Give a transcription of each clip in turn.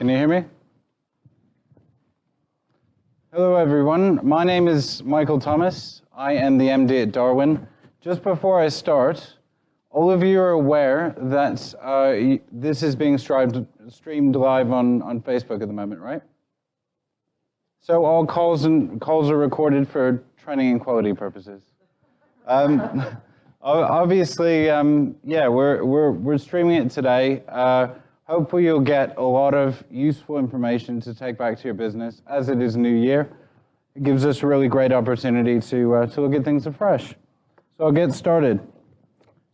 Can you hear me? Hello everyone, my name is Michael Thomas. I am the MD at Darwin. Just before I start, all of you are aware that this is being streamed live on Facebook at the moment, right? So all calls are recorded for training and quality purposes. Obviously, yeah, we're streaming it today. Hopefully you'll get a lot of useful information to take back to your business as it is New Year. It gives us a really great opportunity to look at things afresh. So I'll get started.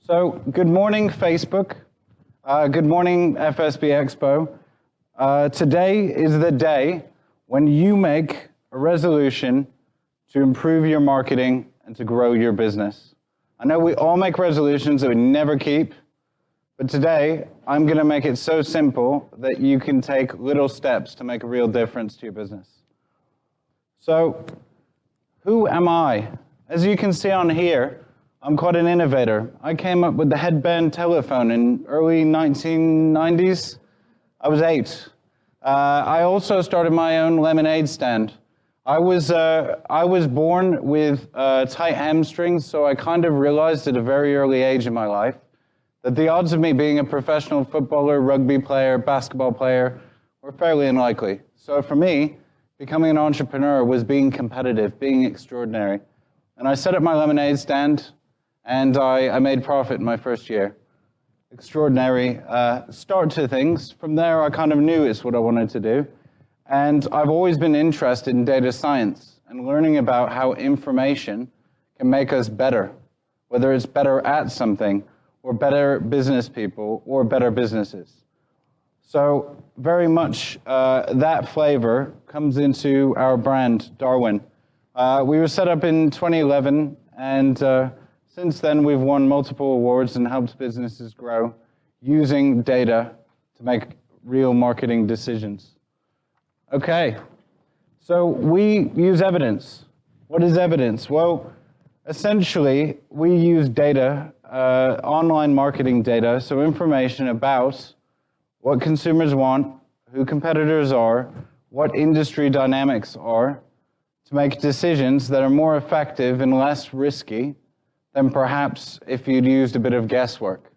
So good morning, Facebook. Good morning, FSB Expo. Today is the day when you make a resolution to improve your marketing and to grow your business. I know we all make resolutions that we never keep, but today I'm going to make it so simple that you can take little steps to make a real difference to your business. So, who am I? As you can see on here, I'm quite an innovator. I came up with the headband telephone in early 1990s. I was 8. I also started my own lemonade stand. I was born with tight hamstrings, so I kind of realized at a very early age in my life that the odds of me being a professional footballer, rugby player, basketball player were fairly unlikely. So for me, becoming an entrepreneur was being competitive, being extraordinary. And I set up my lemonade stand, and I made profit in my first year. Extraordinary start to things. From there, I kind of knew it's what I wanted to do. And I've always been interested in data science and learning about how information can make us better, whether it's better at something, or better business people, or better businesses. So very much that flavor comes into our brand, Darwin. We were set up in 2011, and since then we've won multiple awards and helped businesses grow using data to make real marketing decisions. Okay, so we use evidence. What is evidence? Well, essentially, we use data, online marketing data, so information about what consumers want, who competitors are, what industry dynamics are, to make decisions that are more effective and less risky than perhaps if you'd used a bit of guesswork.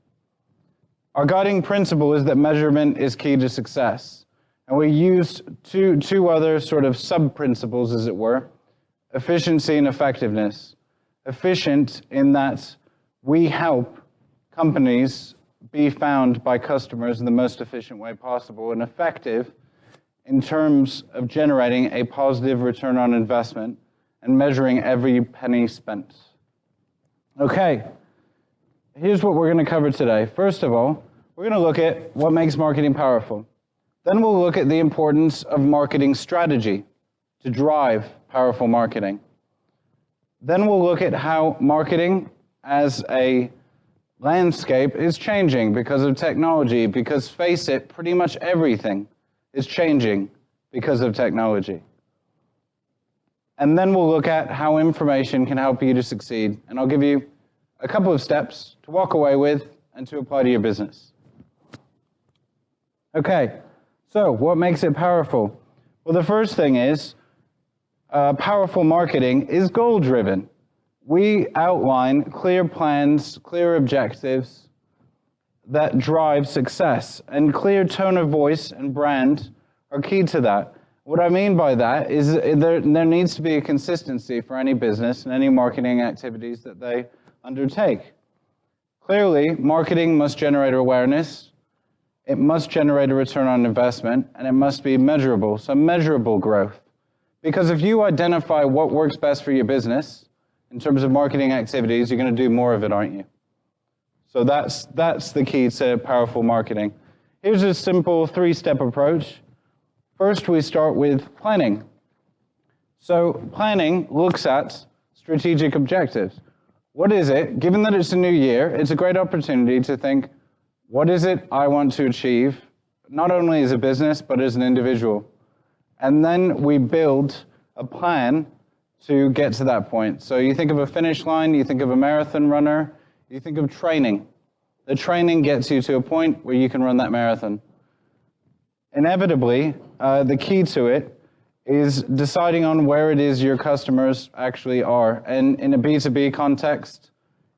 Our guiding principle is that measurement is key to success. And we used two other sort of sub-principles, as it were, efficiency and effectiveness. Efficient in that we help companies be found by customers in the most efficient way possible, and effective in terms of generating a positive return on investment and measuring every penny spent. Okay, here's what we're going to cover today. First of all, we're going to look at what makes marketing powerful. Then we'll look at the importance of marketing strategy to drive powerful marketing. Then we'll look at how marketing as a landscape is changing because of technology, because face it, pretty much everything is changing because of technology. And then we'll look at how information can help you to succeed. And I'll give you a couple of steps to walk away with and to apply to your business. Okay, so what makes it powerful? Well, the first thing is powerful marketing is goal-driven. We outline clear plans, clear objectives that drive success, and clear tone of voice and brand are key to that. What I mean by that is there needs to be a consistency for any business and any marketing activities that they undertake. Clearly, marketing must generate awareness, it must generate a return on investment, and it must be measurable, so measurable growth. Because if you identify what works best for your business, in terms of marketing activities, you're going to do more of it, aren't you? So that's the key to powerful marketing. Here's a simple 3-step approach. First, we start with planning. So planning looks at strategic objectives. What is it? Given that it's a new year, it's a great opportunity to think, what is it I want to achieve, not only as a business, but as an individual? And then we build a plan to get to that point. So you think of a finish line, you think of a marathon runner, you think of training. The training gets you to a point where you can run that marathon. Inevitably, the key to it is deciding on where it is your customers actually are. And in a B2B context,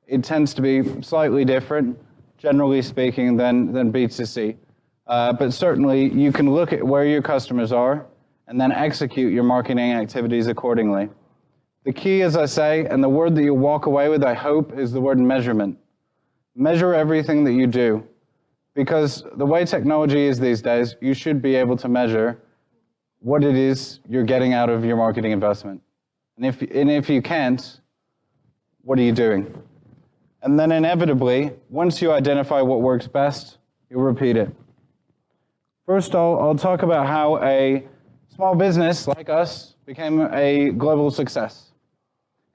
it tends to be slightly different, generally speaking, than B2C. But certainly, you can look at where your customers are and then execute your marketing activities accordingly. The key, as I say, and the word that you walk away with, I hope, is the word measurement. Measure everything that you do. Because the way technology is these days, you should be able to measure what it is you're getting out of your marketing investment. And if you can't, what are you doing? And then inevitably, once you identify what works best, you'll repeat it. First, I'll talk about how a small business like us became a global success.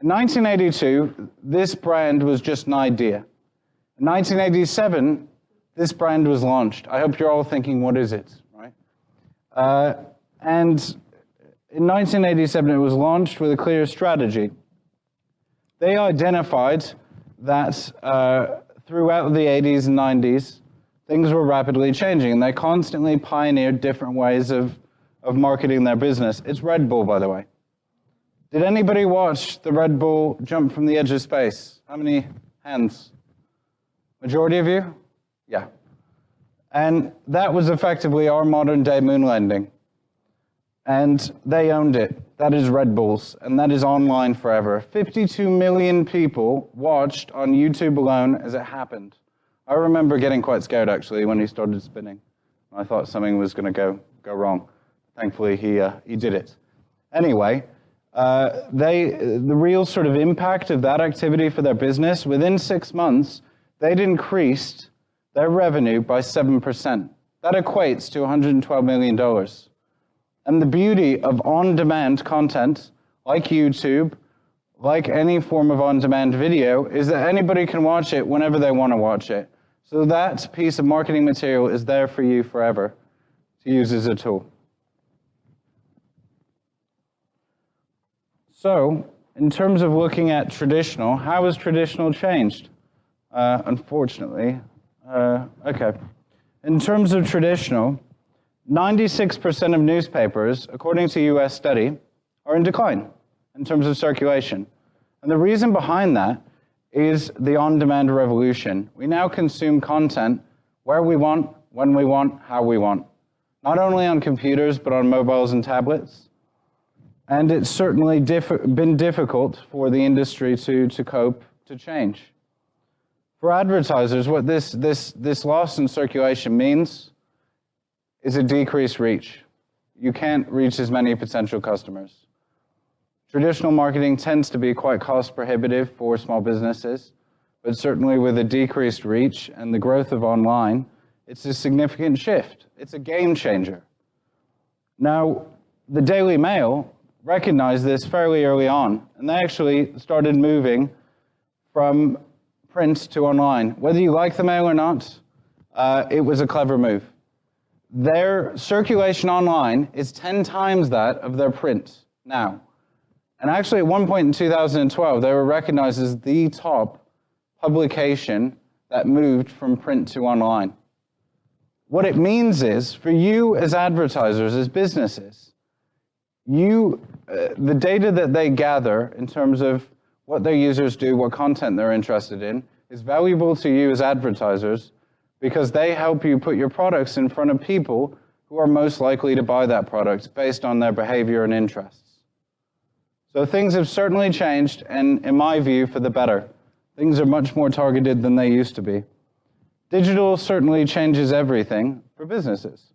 In 1982, this brand was just an idea. In 1987, this brand was launched. I hope you're all thinking, what is it, right? And in 1987, it was launched with a clear strategy. They identified that throughout the 80s and 90s, things were rapidly changing, and they constantly pioneered different ways of marketing their business. It's Red Bull, by the way. Did anybody watch the Red Bull jump from the edge of space? How many hands? Majority of you? Yeah. And that was effectively our modern day moon landing. And they owned it. That is Red Bulls, and that is online forever. 52 million people watched on YouTube alone as it happened. I remember getting quite scared, actually, when he started spinning. I thought something was going to go wrong. Thankfully, he did it. Anyway, the real sort of impact of that activity for their business, within 6 months, they'd increased their revenue by 7%. That equates to $112 million. And the beauty of on-demand content, like YouTube, like any form of on-demand video, is that anybody can watch it whenever they want to watch it. So that piece of marketing material is there for you forever to use as a tool. So, in terms of looking at traditional, how has traditional changed? Unfortunately, okay. In terms of traditional, 96% of newspapers, according to a US study, are in decline in terms of circulation. And the reason behind that is the on-demand revolution. We now consume content where we want, when we want, how we want. Not only on computers, but on mobiles and tablets. And it's certainly been difficult for the industry to cope, to change. For advertisers, what this loss in circulation means is a decreased reach. You can't reach as many potential customers. Traditional marketing tends to be quite cost prohibitive for small businesses, but certainly with a decreased reach and the growth of online, it's a significant shift. It's a game changer. Now, the Daily Mail recognized this fairly early on, and they actually started moving from print to online. Whether you like the Mail or not, it was a clever move. Their circulation online is 10 times that of their print now. And actually, at one point in 2012, they were recognized as the top publication that moved from print to online. What it means is, for you as advertisers, as businesses, the data that they gather in terms of what their users do, what content they're interested in, is valuable to you as advertisers because they help you put your products in front of people who are most likely to buy that product based on their behavior and interests. So things have certainly changed, and in my view, for the better. Things are much more targeted than they used to be. Digital certainly changes everything for businesses.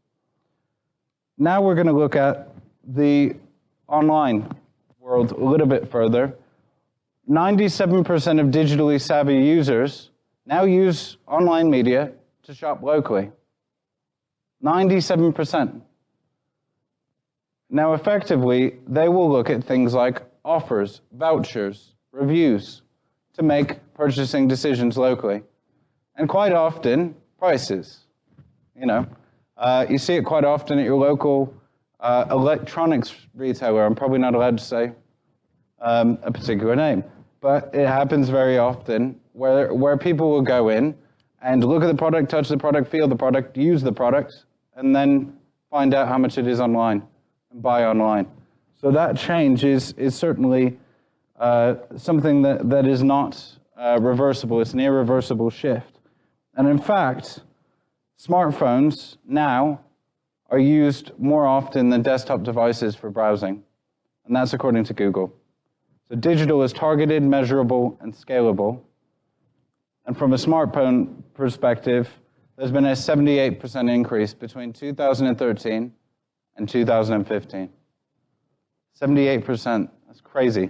Now we're going to look at the online world a little bit further. 97% of digitally savvy users now use online media to shop locally. 97%. Now, effectively, they will look at things like offers, vouchers, reviews to make purchasing decisions locally. And quite often, prices. You see it quite often at your local electronics retailer. I'm probably not allowed to say a particular name, but it happens very often where people will go in and look at the product, touch the product, feel the product, use the product, and then find out how much it is online, and buy online. So that change is certainly something that is not reversible. It's an irreversible shift. And in fact, smartphones now are used more often than desktop devices for browsing. And that's according to Google. So digital is targeted, measurable, and scalable. And from a smartphone perspective, there's been a 78% increase between 2013 and 2015. 78%, that's crazy.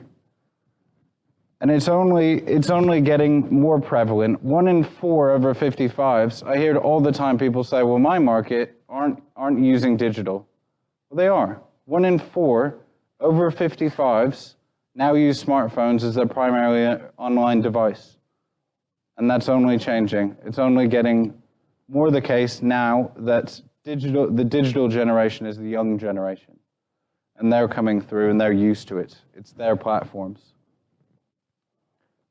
And it's only getting more prevalent. 1 in 4 over 55s, I hear all the time people say, well, my market aren't using digital. Well, they are. 1 in 4 over 55s now use smartphones as their primary online device. And that's only changing. It's only getting more the case now that the digital generation is the young generation. And they're coming through and they're used to it. It's their platforms.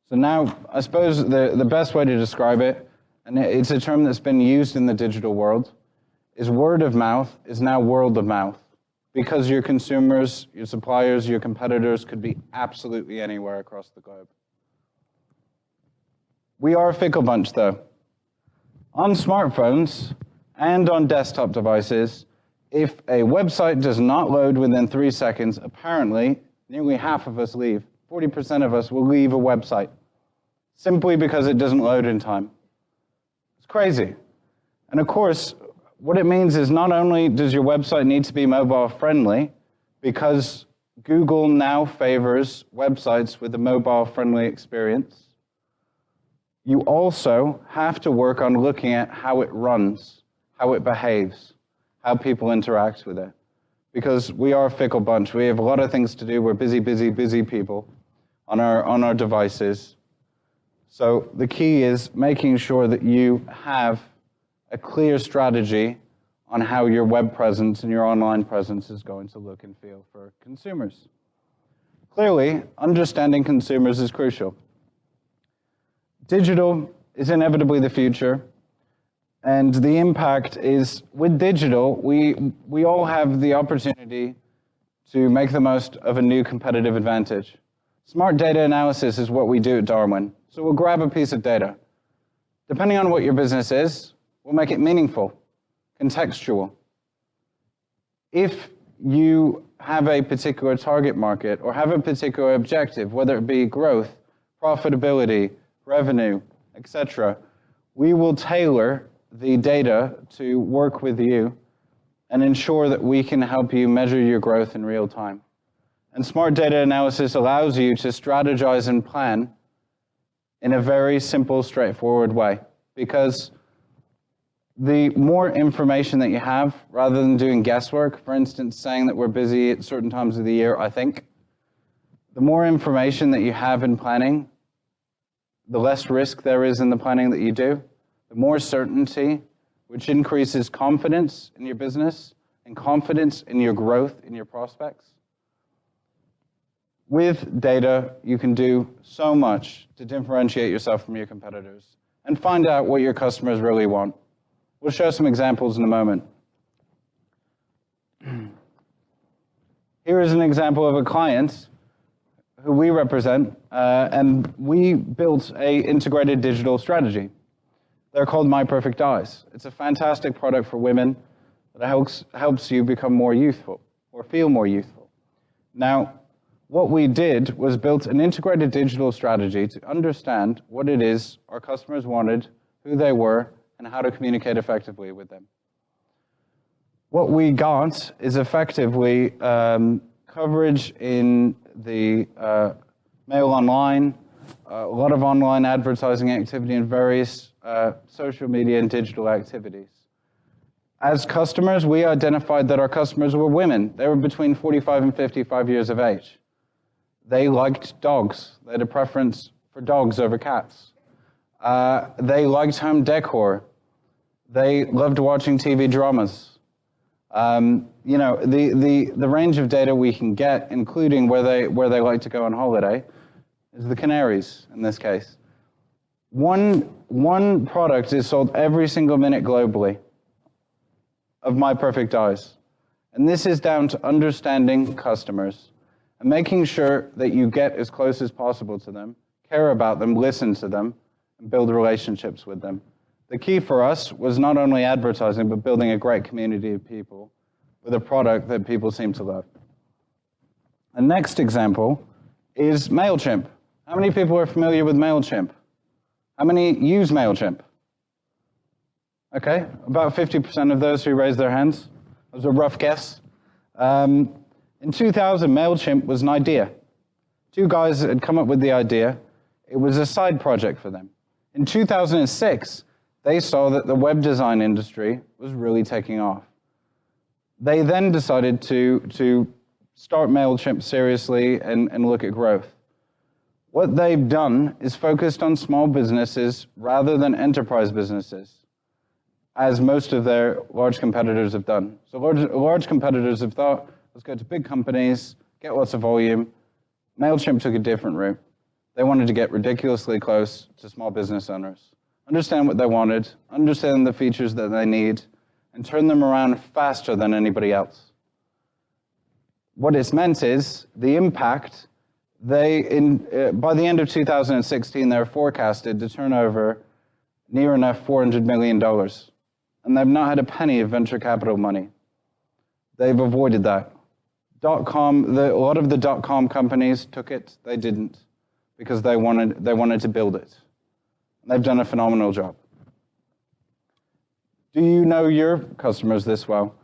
So now, I suppose the best way to describe it, and it's a term that's been used in the digital world, is word of mouth is now world of mouth. Because your consumers, your suppliers, your competitors could be absolutely anywhere across the globe. We are a fickle bunch, though. On smartphones and on desktop devices, if a website does not load within 3 seconds, apparently, nearly half of us leave. 40% of us will leave a website simply because it doesn't load in time. It's crazy. And of course, what it means is not only does your website need to be mobile friendly, because Google now favors websites with a mobile friendly experience, you also have to work on looking at how it runs, how it behaves, how people interact with it. Because we are a fickle bunch. We have a lot of things to do. We're busy, busy, busy people on our devices. So the key is making sure that you have a clear strategy on how your web presence and your online presence is going to look and feel for consumers. Clearly, understanding consumers is crucial. Digital is inevitably the future, and the impact is, with digital, we all have the opportunity to make the most of a new competitive advantage. Smart data analysis is what we do at Darwin. So we'll grab a piece of data. Depending on what your business is, we'll make it meaningful, contextual. If you have a particular target market or have a particular objective, whether it be growth, profitability, revenue, etc., we will tailor the data to work with you and ensure that we can help you measure your growth in real time. And smart data analysis allows you to strategize and plan in a very simple, straightforward way, because the more information that you have, rather than doing guesswork, for instance, saying that we're busy at certain times of the year, I think, the more information that you have in planning, the less risk there is in the planning that you do, the more certainty, which increases confidence in your business and confidence in your growth, in your prospects. With data, you can do so much to differentiate yourself from your competitors and find out what your customers really want. We'll show some examples in a moment. Here is an example of a client who we represent, and we built an integrated digital strategy. They're called My Perfect Eyes. It's a fantastic product for women that helps you become more youthful or feel more youthful. Now, what we did was built an integrated digital strategy to understand what it is our customers wanted, who they were, and how to communicate effectively with them. What we got is effectively coverage in the mail online, a lot of online advertising activity, and various social media and digital activities. As customers, we identified that our customers were women. They were between 45 and 55 years of age. They liked dogs. They had a preference for dogs over cats. They liked home decor. They loved watching TV dramas. You know, the range of data we can get, including where they like to go on holiday, is the Canaries in this case. One product is sold every single minute globally of My Perfect Eyes. And this is down to understanding customers and making sure that you get as close as possible to them, care about them, listen to them, and build relationships with them. The key for us was not only advertising, but building a great community of people with a product that people seem to love. The next example is MailChimp. How many people are familiar with MailChimp? How many use MailChimp? Okay, about 50% of those who raised their hands. That was a rough guess. In 2000, MailChimp was an idea. Two guys had come up with the idea. It was a side project for them. In 2006, they saw that the web design industry was really taking off. They then decided to start MailChimp seriously and look at growth. What they've done is focused on small businesses rather than enterprise businesses, as most of their large competitors have done. So large competitors have thought, let's go to big companies, get lots of volume. MailChimp took a different route. They wanted to get ridiculously close to small business owners, understand what they wanted, understand the features that they need, and turn them around faster than anybody else. What it's meant is the impact, by the end of 2016, they're forecasted to turn over near enough $400 million. And they've not had a penny of venture capital money. They've avoided that. A lot of the dot-com companies took it, they didn't, because they wanted to build it. And they've done a phenomenal job. Do you know your customers this well?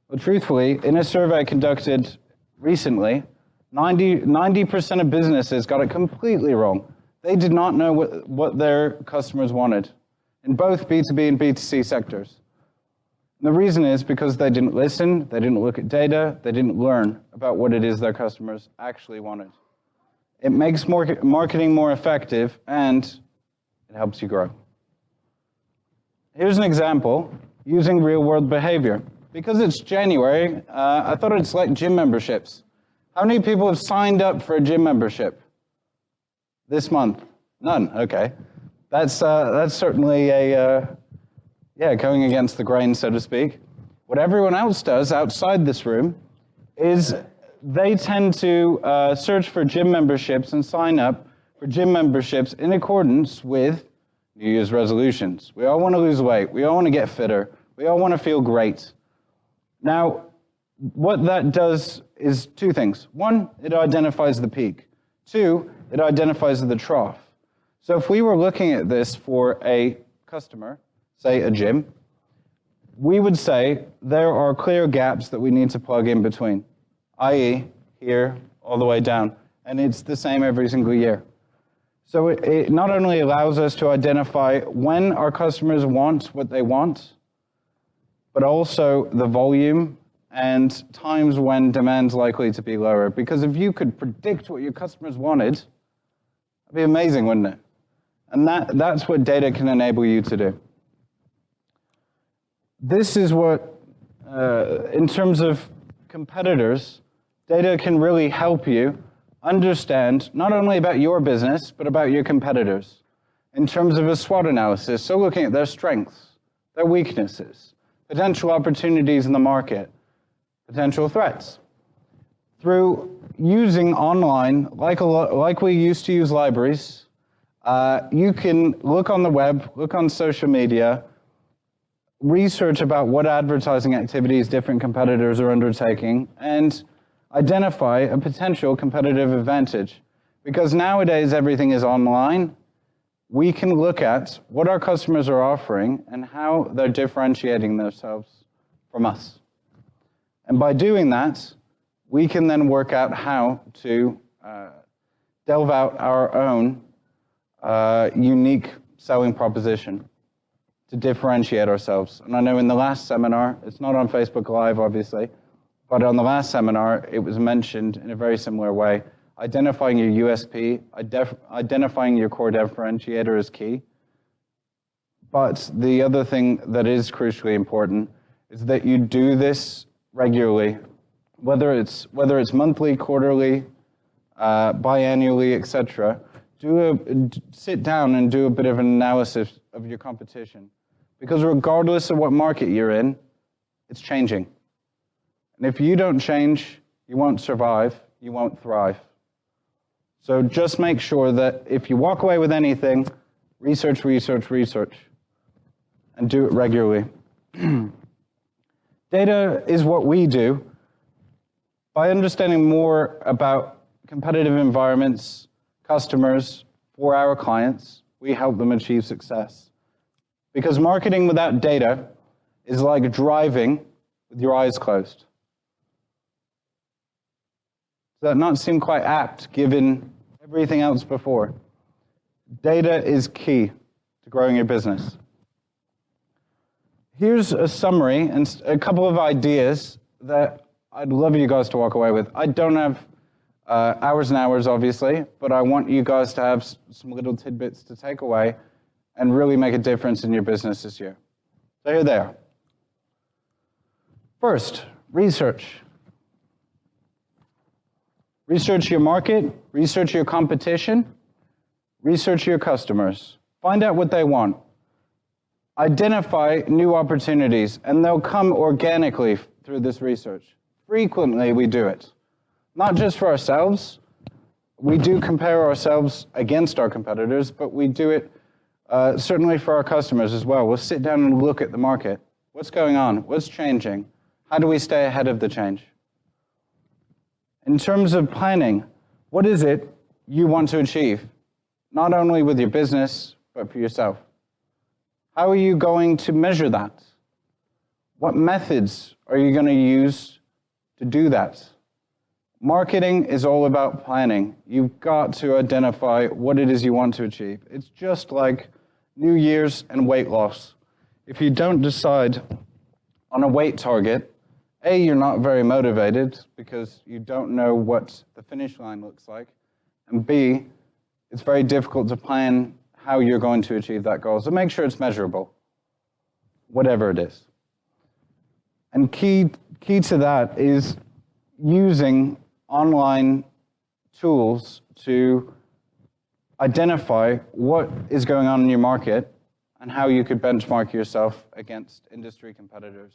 Well, truthfully, in a survey conducted recently, 90% of businesses got it completely wrong. They did not know what their customers wanted in both B2B and B2C sectors. And the reason is because they didn't listen, they didn't look at data, they didn't learn about what it is their customers actually wanted. It makes marketing more effective, and it helps you grow. Here's an example using real-world behavior. Because it's January, I thought I'd select gym memberships. How many people have signed up for a gym membership this month? None, okay. That's certainly going against the grain, so to speak. What everyone else does outside this room is they tend to search for gym memberships and sign up for gym memberships in accordance with New Year's resolutions. We all want to lose weight. We all want to get fitter. We all want to feel great. Now, what that does is two things. One, it identifies the peak. Two, it identifies the trough. So if we were looking at this for a customer, say a gym, we would say there are clear gaps that we need to plug in between, i.e. here all the way down. And it's the same every single year. So it not only allows us to identify when our customers want what they want, but also the volume and times when demand's likely to be lower. Because if you could predict what your customers wanted, that'd be amazing, wouldn't it? And that's what data can enable you to do. This is what, in terms of competitors, data can really help you understand not only about your business, but about your competitors in terms of a SWOT analysis. So looking at their strengths, their weaknesses, potential opportunities in the market, potential threats. Through using online, like we used to use libraries, you can look on the web, look on social media, research about what advertising activities different competitors are undertaking, and identify a potential competitive advantage. Because nowadays everything is online, we can look at what our customers are offering and how they're differentiating themselves from us. And by doing that, we can then work out how to delve out our own unique selling proposition to differentiate ourselves. And I know in the last seminar, it's not on Facebook Live, obviously, but on the last seminar, it was mentioned in a very similar way. Identifying your USP, identifying your core differentiator is key. But the other thing that is crucially important is that you do this regularly, whether it's monthly, quarterly, biannually, etc. Sit down and do a bit of an analysis of your competition. Because regardless of what market you're in, it's changing. And if you don't change, you won't survive, you won't thrive. So just make sure that if you walk away with anything, research, research, research, and do it regularly. Data is what we do. By understanding more about competitive environments, customers, for our clients, we help them achieve success. Because marketing without data is like driving with your eyes closed. Does that not seem quite apt, given everything else before? Data is key to growing your business. Here's a summary and a couple of ideas that I'd love you guys to walk away with. I don't have hours and hours, obviously, but I want you guys to have some little tidbits to take away and really make a difference in your business this year. So here they are. First, research. Research your market, research your competition, research your customers. Find out what they want. Identify new opportunities, and they'll come organically through this research. Frequently, we do it. Not just for ourselves. We do compare ourselves against our competitors, but we do it certainly for our customers as well. We'll sit down and look at the market. What's going on? What's changing? How do we stay ahead of the change? In terms of planning, what is it you want to achieve? Not only with your business, but for yourself. How are you going to measure that? What methods are you going to use to do that? Marketing is all about planning. You've got to identify what it is you want to achieve. It's just like New Year's and weight loss. If you don't decide on a weight target, A, you're not very motivated because you don't know what the finish line looks like, and B, it's very difficult to plan how you're going to achieve that goal. So make sure it's measurable, whatever it is. And key to that is using online tools to identify what is going on in your market and how you could benchmark yourself against industry competitors.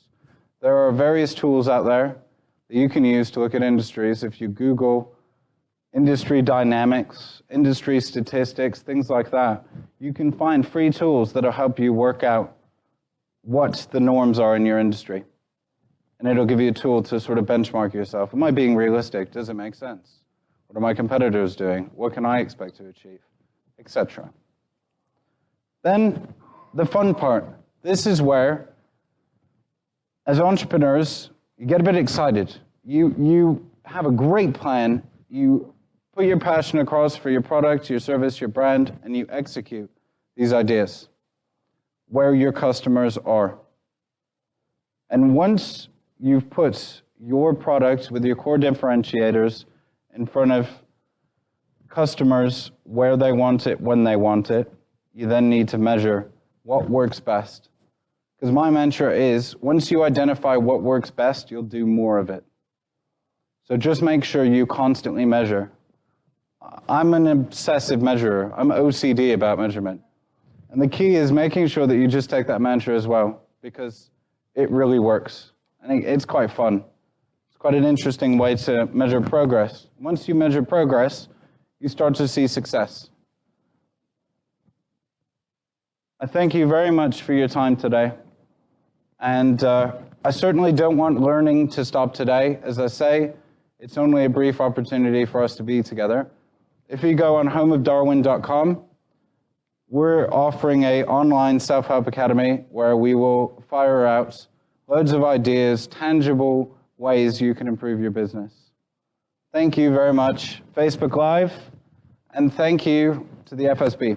There are various tools out there that you can use to look at industries. If you Google industry dynamics, industry statistics, things like that, you can find free tools that'll help you work out what the norms are in your industry. And it'll give you a tool to sort of benchmark yourself. Am I being realistic? Does it make sense? What are my competitors doing? What can I expect to achieve? Etc. Then the fun part. This is where, as entrepreneurs, you get a bit excited. You have a great plan. You put your passion across for your product, your service, your brand, and you execute these ideas where your customers are. And once you've put your product with your core differentiators in front of customers where they want it, when they want it, you then need to measure what works best. Because my mantra is, once you identify what works best, you'll do more of it. So just make sure you constantly measure. I'm an obsessive measurer. I'm OCD about measurement. And the key is making sure that you just take that mantra as well, because it really works. And it's quite fun. It's quite an interesting way to measure progress. Once you measure progress, you start to see success. I thank you very much for your time today. And I certainly don't want learning to stop today. As I say, it's only a brief opportunity for us to be together. If you go on homeofdarwin.com, we're offering an online self-help academy where we will fire out loads of ideas, tangible ways you can improve your business. Thank you very much, Facebook Live, and thank you to the FSB.